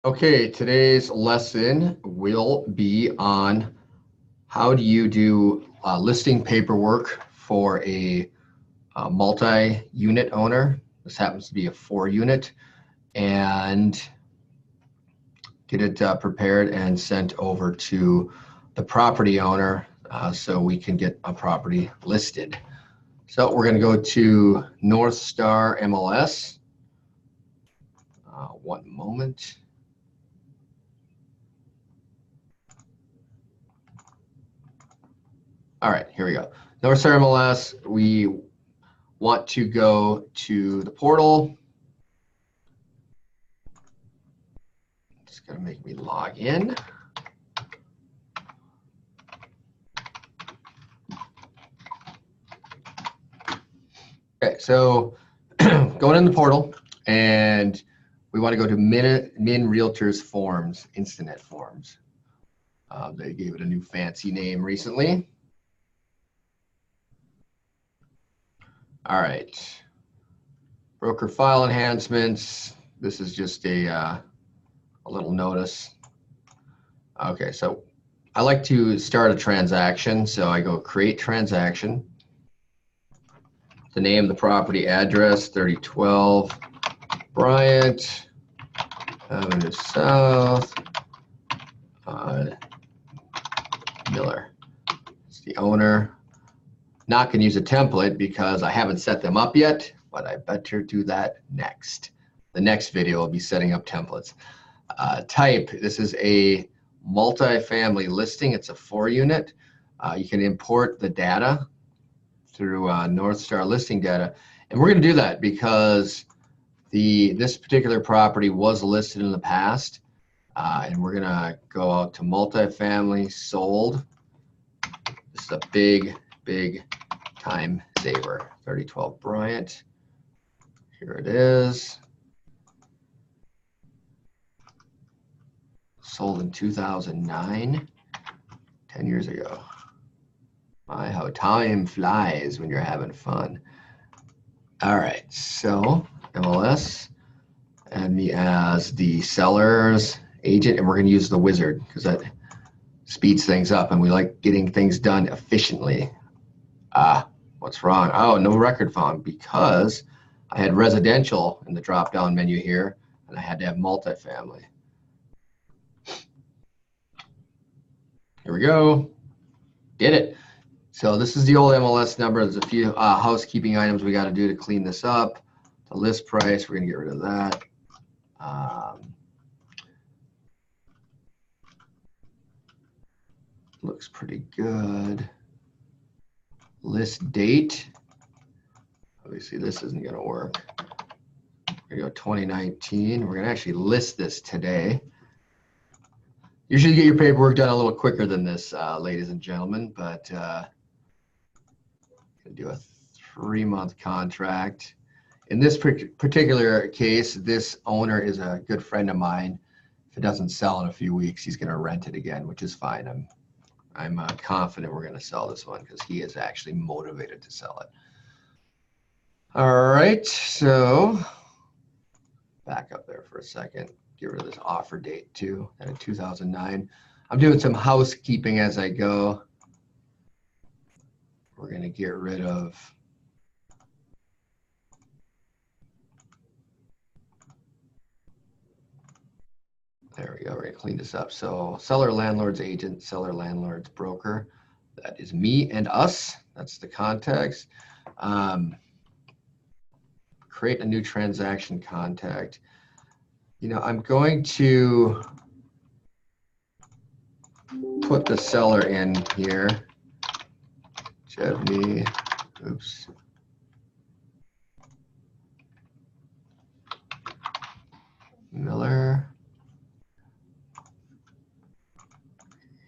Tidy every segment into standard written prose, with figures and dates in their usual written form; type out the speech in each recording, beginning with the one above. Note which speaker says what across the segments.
Speaker 1: Okay, today's lesson will be on how do you do listing paperwork for a multi-unit owner. This happens to be a 4-unit, and get it prepared and sent over to the property owner so we can get a property listed. So we're going to go to North Star MLS. One moment. All right, here we go. North Star MLS, we want to go to the portal. It's going to make me log in. Okay, so going in the portal, and we want to go to Min Realtors Forms, Instinet Forms. They gave it a new fancy name recently. All right, broker file enhancements. This is just a little notice. Okay, so I like to start a transaction, so I go create transaction. The name, the property address, 3012 Bryant Avenue South, Miller. It's the owner. Not going to use a template because I haven't set them up yet, but I better do that next. The next video will be setting up templates. Type, this is a multi-family listing. It's a 4-unit. You can import the data through North Star listing data. And we're going to do that because this particular property was listed in the past. And we're going to go out to multi-family sold. This is a big time saver. 3012 Bryant. Here it is. Sold in 2009, 10 years ago. My, how time flies when you're having fun. All right, so MLS, add me as the seller's agent, and we're going to use the wizard because that speeds things up, and we like getting things done efficiently. What's wrong? Oh, no record found because I had residential in the drop-down menu here, and I had to have multifamily. Here we go. Did it. So this is the old MLS number. There's a few housekeeping items we got to do to clean this up. The list price, we're going to get rid of that. Looks pretty good. List date. Obviously, this isn't going to work. We're going to go 2019. We're going to actually list this today. Usually, you get your paperwork done a little quicker than this, ladies and gentlemen, but do a 3-month contract. In this particular case, this owner is a good friend of mine. If it doesn't sell in a few weeks, he's going to rent it again, which is fine. I'm confident we're going to sell this one because he is actually motivated to sell it. All right, so back up there for a second. Get rid of this offer date too, and in 2009. I'm doing some housekeeping as I go. We're going to get rid of there we go. We're going to clean this up. So seller landlord's agent, seller landlord's broker. That is me and us. That's the context. Create a new transaction contact. You know, I'm going to put the seller in here. Chevney, oops. Miller.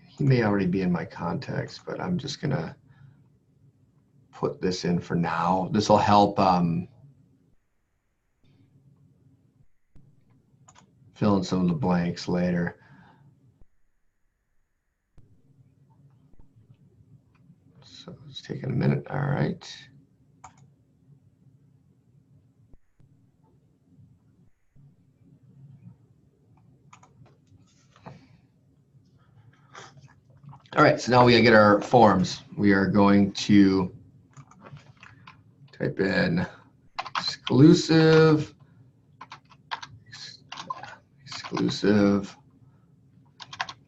Speaker 1: He may already be in my contacts, but I'm just going to put this in for now. This will help fill in some of the blanks later. So it's taking a minute. All right. All right, so now we gotta get our forms. We are going to type in exclusive,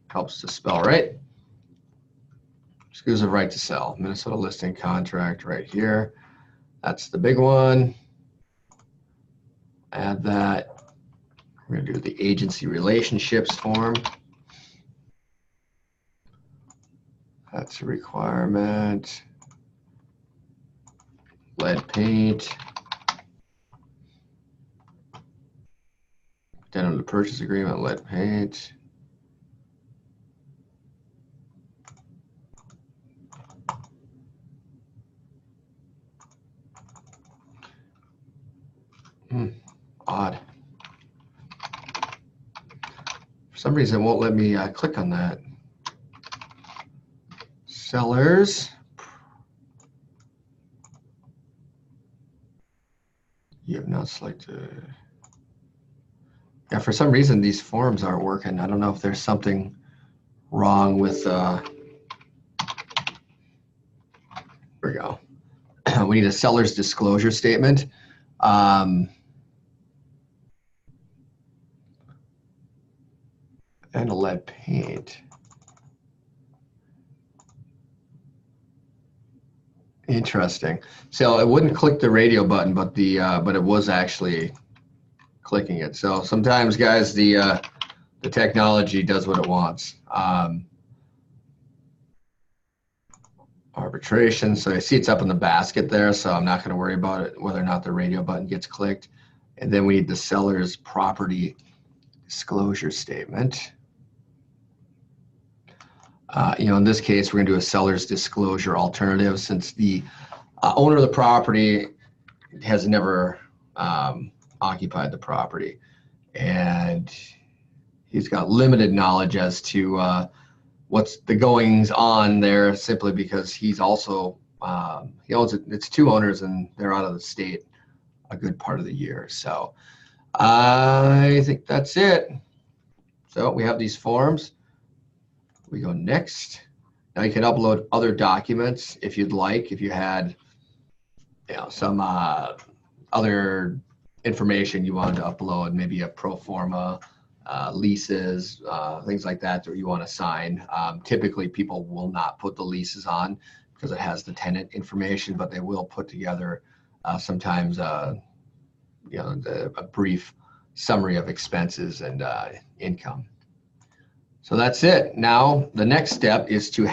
Speaker 1: helps to spell right. Exclusive right to sell, Minnesota listing contract right here. That's the big one. Add that. We're gonna do the agency relationships form. That's a requirement. Lead paint. Addendum to purchase agreement, lead paint. Odd. For some reason, it won't let me click on that. Sellers. You have not selected. Yeah, for some reason, these forms aren't working. I don't know if there's something wrong with, here we go. We need a seller's disclosure statement. And a lead paint. Interesting. So it wouldn't click the radio button, but but it was actually clicking it. So sometimes, guys, the technology does what it wants. Arbitration. So I see it's up in the basket there, so I'm not going to worry about it whether or not the radio button gets clicked. And then we need the seller's property disclosure statement. In this case, we're going to do a seller's disclosure alternative since the owner of the property has never occupied the property, and he's got limited knowledge as to what's the goings on there, simply because he's also he owns it. It's two owners, and they're out of the state a good part of the year. So I think that's it. So we have these forms. We go next. Now you can upload other documents if you'd like. If you had, some other information you wanted to upload, maybe a pro forma, leases, things like that you want to sign. Typically, people will not put the leases on because it has the tenant information, but they will put together sometimes, a brief summary of expenses and income. So that's it. Now the next step is to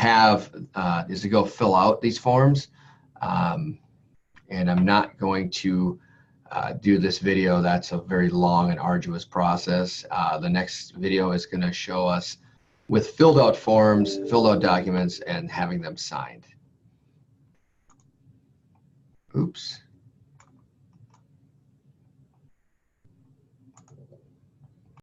Speaker 1: go fill out these forms, and I'm not going to do this video. That's a very long and arduous process. The next video is going to show us with filled out forms, filled out documents, and having them signed. Oops.